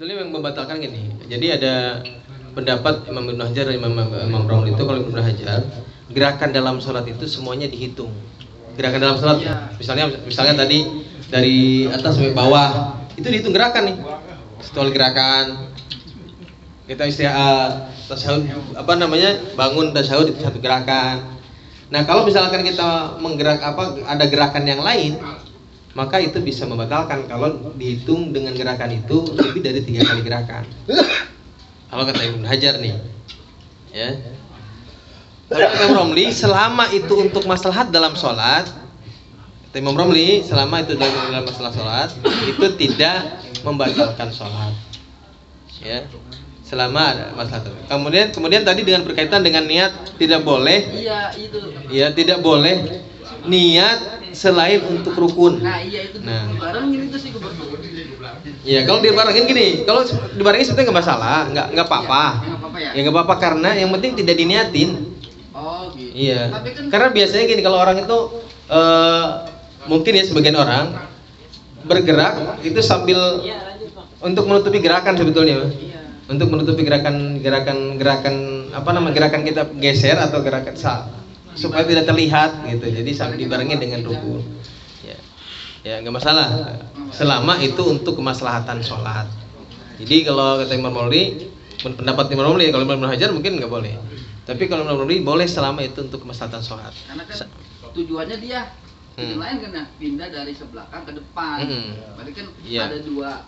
Sebetulnya yang membatalkan gini. Jadi ada pendapat Imam Ibnu Hajar dan Imam Romli itu, kalau Ibnu Hajar, gerakan dalam sholat itu semuanya dihitung. Gerakan dalam sholat, misalnya tadi dari atas sampai bawah itu dihitung gerakan nih. Setelah gerakan kita tasyahud bangun tasyahud itu satu gerakan. Nah kalau misalkan kita ada gerakan yang lain, maka itu bisa membatalkan kalau dihitung dengan gerakan itu lebih dari 3 kali gerakan. Kalau kata Ibnu Hajar nih, ya. Kalau Imam Romli, selama itu untuk maslahat dalam sholat, kata Imam Romli, selama itu dalam masalah sholat, itu tidak membatalkan sholat, ya. Selama ada masalah. Kemudian tadi dengan berkaitan dengan niat, tidak boleh. Iya itu. Ya, tidak boleh niat selain untuk rukun. Nah iya itu. Dibarengin itu sih kebetulan. Ya kalau dibarengin gini, kalau dibarengin sebetulnya nggak masalah, nggak apa-apa. Ya nggak apa-apa karena yang penting tidak diniatin. Oh gitu. Iya. Tapi kan Karena biasanya gini, kalau orang itu mungkin ya sebagian orang bergerak itu sambil untuk menutupi gerakan sebetulnya. Iya. Untuk menutupi gerakan kita geser atau gerakan supaya tidak terlihat gitu. Jadi sambil dibarengin dengan rukun. Ya nggak masalah. Selama itu untuk kemaslahatan sholat. Jadi kalau kata Imam Romli, pendapat Imam Romli, kalau Imam Hajar mungkin nggak boleh. Tapi kalau Imam Romli boleh selama itu untuk kemaslahatan sholat. Karena kan tujuannya dia lain kan ya, pindah dari sebelakang ke depan. Berarti kan ada dua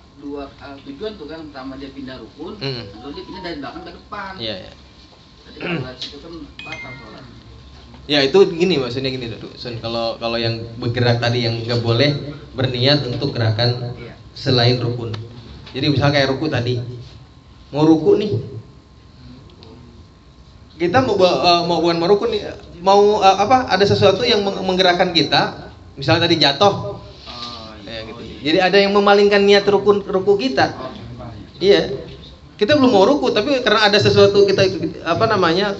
tujuan tuh kan, pertama dia pindah rukun, lalu dia pindah dari belakang ke depan. Iya. Jadi kalau itu kan batal sholat. Ya itu gini, maksudnya gini dulu. Kalau yang bergerak tadi yang nggak boleh berniat untuk gerakan selain rukun. Jadi misalnya kayak ruku tadi, mau ruku nih, kita bukan mau ruku nih, ada sesuatu yang menggerakkan kita, misalnya tadi jatuh. Gitu. Jadi ada yang memalingkan niat ruku kita. Iya. Kita belum mau ruku, tapi karena ada sesuatu kita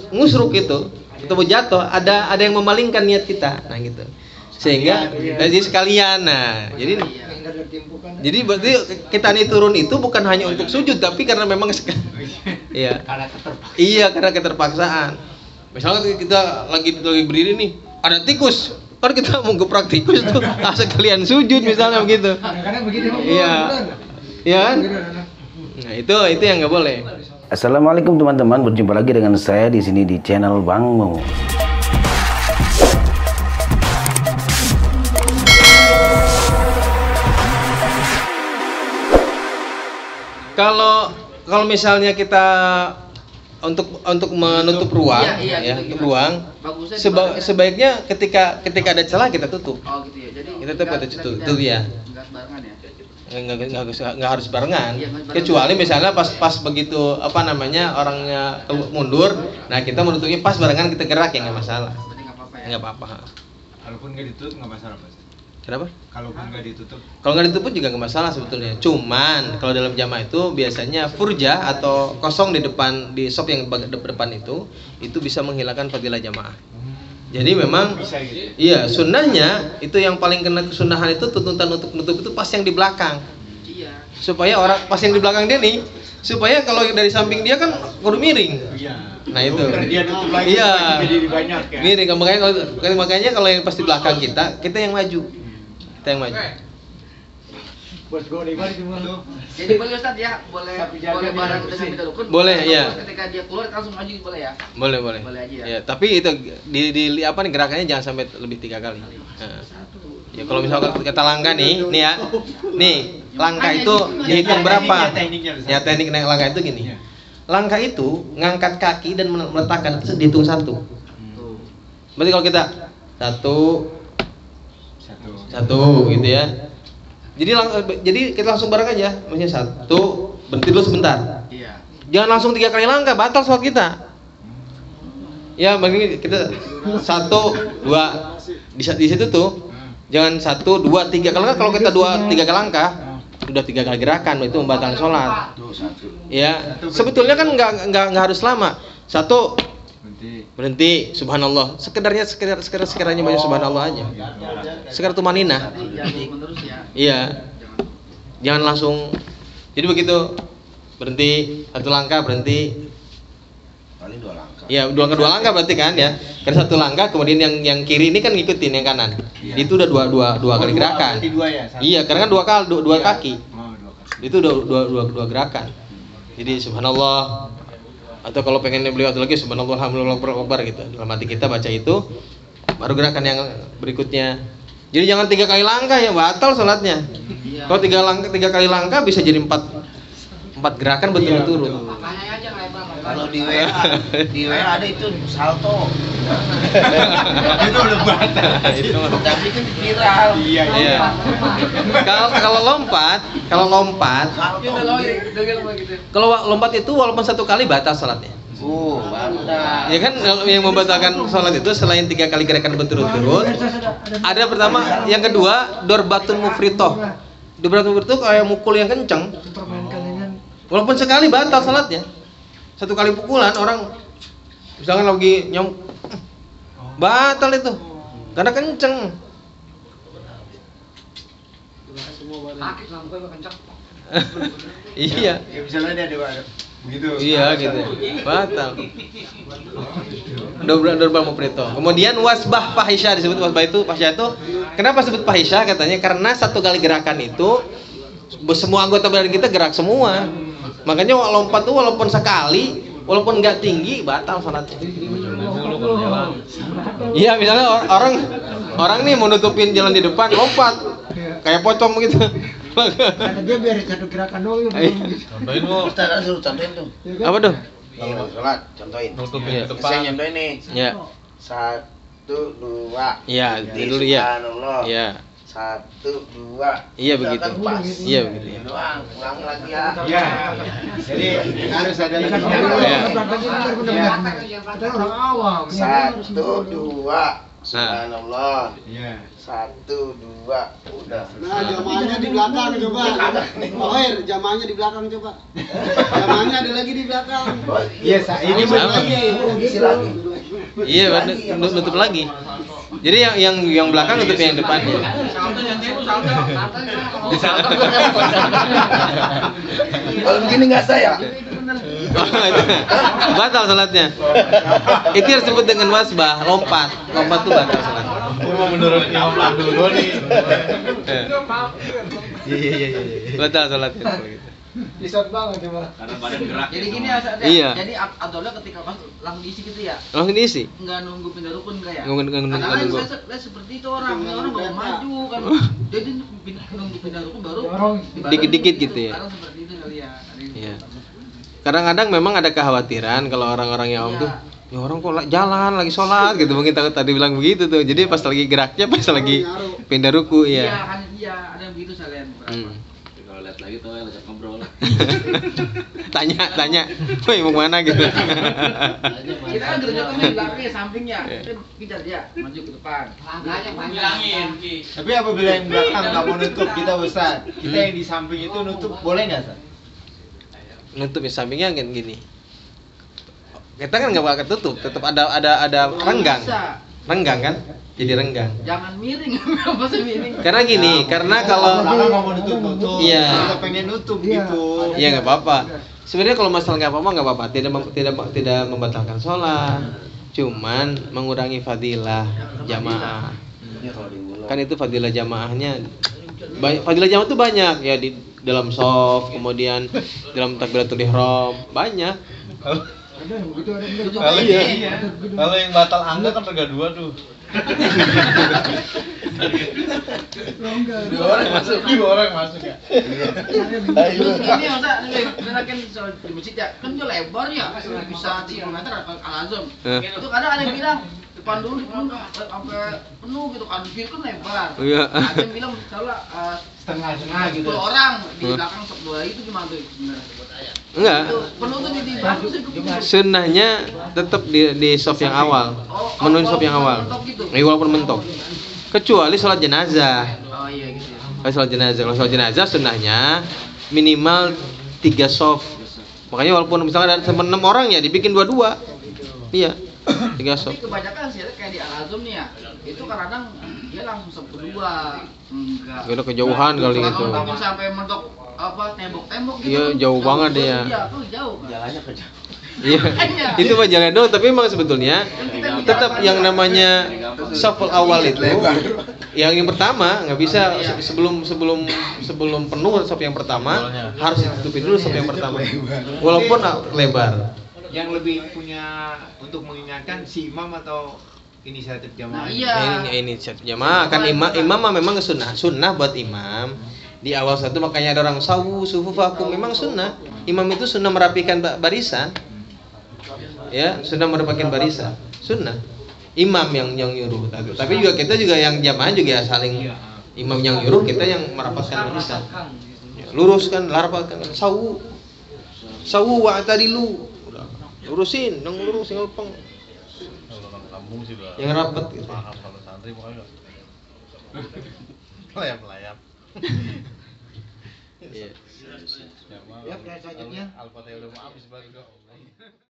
ngusruk gitu, kita mau jatuh, ada yang memalingkan niat kita. Nah gitu. Sehingga jadi sekalian. Nah, jadi berarti kita nih turun itu bukan hanya untuk sujud, tapi karena memang karena keterpaksaan. Misalnya kita lagi berdiri nih, ada tikus. Kan kita mau geprak tikus tuh, sekalian sujud misalnya begitu. Iya. Iya kan? Nah, itu yang nggak boleh. Assalamualaikum teman-teman, berjumpa lagi dengan saya di sini di channel Bang Mo. Kalau misalnya kita untuk menutup ruang, untuk ruang, sebaiknya ketika ada celah kita tutup. Oh gitu ya. Jadi kita tutup ya. Nggak harus barengan. Kecuali misalnya pas begitu orangnya mundur, nah kita menutupnya pas barengan, kita gerak ya nggak masalah. Nggak apa-apa. Kalaupun nggak ditutup nggak masalah Pak. Kenapa? Kalaupun nggak ditutup? Kalau nggak ditutup juga nggak masalah sebetulnya. Cuman kalau dalam jamaah itu biasanya furja atau kosong di sop yang depan itu bisa menghilangkan fadilah jamaah. Jadi memang iya, sunnahnya itu yang paling kena kesunahan itu tuntutan untuk menutup itu pas yang di belakang. Iya. Supaya orang pas yang di belakang dia nih, supaya kalau dari samping dia kan kudu miring. Iya. Nah itu. Dia tutup lagi. Iya. Jadi banyak ya. Miring, makanya kalau yang pas di belakang kita yang maju. Kita yang maju. Bos gue di mana cuma tuh. Jadi boleh Ustaz ya, boleh barang kita sampai rukun. Boleh ya. Ketika dia keluar langsung maju boleh ya. Boleh. Boleh aja ya. Ya, tapi itu di gerakannya jangan sampai lebih 3 kali. Nah. Ya kalau misalkan kita langkah nih ya. Nih, langkah itu dihitung berapa? Ya teknik naik langkah itu gini. Langkah itu ngangkat kaki dan meletakkan itu dihitung 1. Berarti kalau kita 1 gitu ya. Jadi kita langsung bareng aja. Maksudnya 1, berhenti dulu sebentar. Iya. Jangan langsung 3 kali langkah, batal sholat kita. Ya, begini kita 1, 2 di situ tuh. Jangan 1, 2, 3. Kalau kita 2, 3 kali langkah, udah 3 kali gerakan, itu membatalkan sholat. Ya, sebetulnya kan nggak harus lama. 1 berhenti, subhanallah. Sekedarnya banyak subhanallah aja. Sekedar tumaninah. Iya. Jangan langsung. Jadi begitu berhenti satu langkah berhenti. Paling 2 langkah. Ya, dua langkah berarti kan ya. Karena satu langkah kemudian yang kiri ini kan ngikutin yang kanan. Iya. Itu udah dua kali gerakan. Berarti 2 ya? Iya, karena kan dua kaki. Oh, 2 kaki. Itu dua gerakan. Jadi subhanallah, atau kalau pengen beli waktu lagi subhanallah alhamdulillah akbar gitu. Dalam hati kita baca itu baru gerakan yang berikutnya. Jadi jangan 3 kali langkah ya, batal salatnya. Iya. Kalau 3 kali langkah bisa jadi 4 gerakan berturut-turut. Kalau di WA ada itu salto. Itu udah batal. Tapi kan viral. Iya. Iya. Kalau lompat, Salto. kalau lompat itu walaupun 1 kali batal salatnya. Batal. Ya kan yang membatalkan sholat itu selain 3 kali gerakan berturut-turut, ada pertama, yang kedua dorbatun mufritoh. Dorbatun mufritoh kayak mukul yang kenceng. Walaupun sekali batal sholatnya. 1 kali pukulan orang misalkan lagi batal itu karena kenceng. Iya. Ya misalnya dia ada begitu. Iya gitu. Batal. Dorba muprito. Kemudian wasbah fahisha, disebut wasbah itu fahisha itu. Kenapa disebut fahisha? Katanya karena 1 kali gerakan itu semua anggota badan kita gerak semua. Makanya lompat tuh walaupun sekali, walaupun nggak tinggi batal salatnya. Iya, misalnya orang nih mau nutupin jalan di depan lompat. Kayak pocong begitu. Karena dia biar 1 gerakan doang. Contohin lu. Ustaz suruh contohin tuh. Apa tuh? Nih mau sholat, contohin. Iya. Saya contohin nih. Ya. 1, 2. Iya, dulu ya. Subhanallah. Iya. 1, 2. Iya Udah begitu. kan pas. Iya begitu. Ini doang, ulang lagi ya. Iya. Jadi harus ada lagi. Iya. Kita orang awam. 1, 2. Subhanallah. Iya. 1, 2. Udah. Nah, jamaahnya di belakang coba. Oir, jamaahnya di belakang coba. Jamaahnya ada lagi di belakang. Iya, ini Sama. Isi lagi. Iya, nutup lagi. Jadi yang belakang nutup yang depannya. Kalau begini nggak saya. Batal salatnya. Itu yang disebut dengan wasbah, lompat. Lompat tuh batal salat. Cuma menurut Imam Abdul Ghani. Iya. Batal salatnya kalau gitu. Isot banget coba. Karena badan gerak. Jadi gini ya, Ustaz, ya. Iya. Jadi Abdullah ketika pas langsung diisi gitu ya. Langsung diisi. Enggak nunggu pindah rukun enggak ya? Nggak nunggu. Karena seperti itu orang baru maju kan. Jadi nunggu pindah rukun baru dibalas. Dikit-dikit gitu ya. Sekarang seperti itu kali ya. Iya. Kadang-kadang memang ada kekhawatiran kalau orang-orang yang awam tuh, ya orang kok jalan lagi sholat gitu, mungkin tadi bilang begitu tuh. Jadi pas lagi geraknya pas lagi pindah ruku Iya, ya. kan iya, ada yang begitu sekalian. Kalau lihat lagi tuh ngajak ngobrol. Tanya, woi mau mana gitu. Kita kan gerjakannya di belakangnya, sampingnya. Kita kejar dia, maju ke depan. Bilangin, Ki. Tapi apabila yang belakang nggak mau nutup kita Ustaz, kita yang di samping itu nutup boleh nggak Ustaz? Nutup di sampingnya kan gini. Kita kan nggak bakal ketutup, tetap ada renggang. Bisa. Renggang kan? Jadi renggang. Jangan miring, apa sih miring? Karena gini, karena kalau belakang nggak mau nutup, Iya. kita pengen nutup gitu. ya nggak apa-apa. Sebenarnya kalau masalah nggak apa-apa, tidak membatalkan sholat, cuman mengurangi fadilah jamaah. Kan itu fadilah jamaahnya. Fadilah jamaah itu banyak ya di dalam shaf, kemudian dalam takbiratul ihram banyak. Ada yang begitu, ada yang begitu. Kalau kalau yang batal angga kan rega 2 tuh. Longgar. Dua orang masuk ya. Terus ini masa kan di masjid ya, kan dia lebar ya, bisa 3 meter al-azam. Itu kadang ada yang bilang depan dulu dipenuh sampai penuh gitu kan, kiri kan lebar. Iya. Ada yang bilang misalnya Setengah-setengah gitu. 10 orang di belakang 2 itu gimana tuh sebenarnya buat ayah? Enggak. Itu penuh tuh di bagus itu. Sunnahnya tetap di shaf yang awal, menuju shaf yang awal. Walaupun mentok. Kecuali sholat jenazah. Oh iya gitu ya. Kalau sholat jenazah sunnahnya minimal 3 shaf. Makanya walaupun misalnya ada 6 orang ya dibikin 2-2. Iya. 3 shaf. Tapi kebanyakan sih kayak di Al-Azum nih ya, itu kadang dia langsung 1-2. Enggak. Udah kejauhan kali Kalau gitu. mungkin sampai mentok apa tembok-tembok gitu. Iya, jauh banget dia. Iya, tuh jauh. Jalannya kejauh. Iya. Itu mah jalan doang, tapi memang sebetulnya tetap yang namanya shuffle awal itu yang pertama nggak bisa sebelum penuh sop yang pertama harus ditutupi dulu sop yang pertama. Walaupun lebar. Yang lebih punya untuk mengingatkan si imam atau inisiatif Nah, jamaah. iya. Ini jamaah kan imam mah memang sunnah buat imam. Di awal satu makanya ada orang sawu sufufakum, memang sunnah. Imam itu sunnah merapikan barisan. Ya, sunnah merapikan barisan. Sunnah. Imam yang nyuruh. Tapi juga kita juga yang jamaah juga saling imam yang nyuruh, kita yang merapatkan barisan. Ya, luruskan, larapatkan sawu. Sawu wa tadilu. Lurusin, yang lurus, yang lempeng. Kampung sih udah. Yang rapat gitu. Paham kalau santri pokoknya enggak. Layap-layap. Iya. Ya, selanjutnya. Al-Fatihah udah maaf sebentar.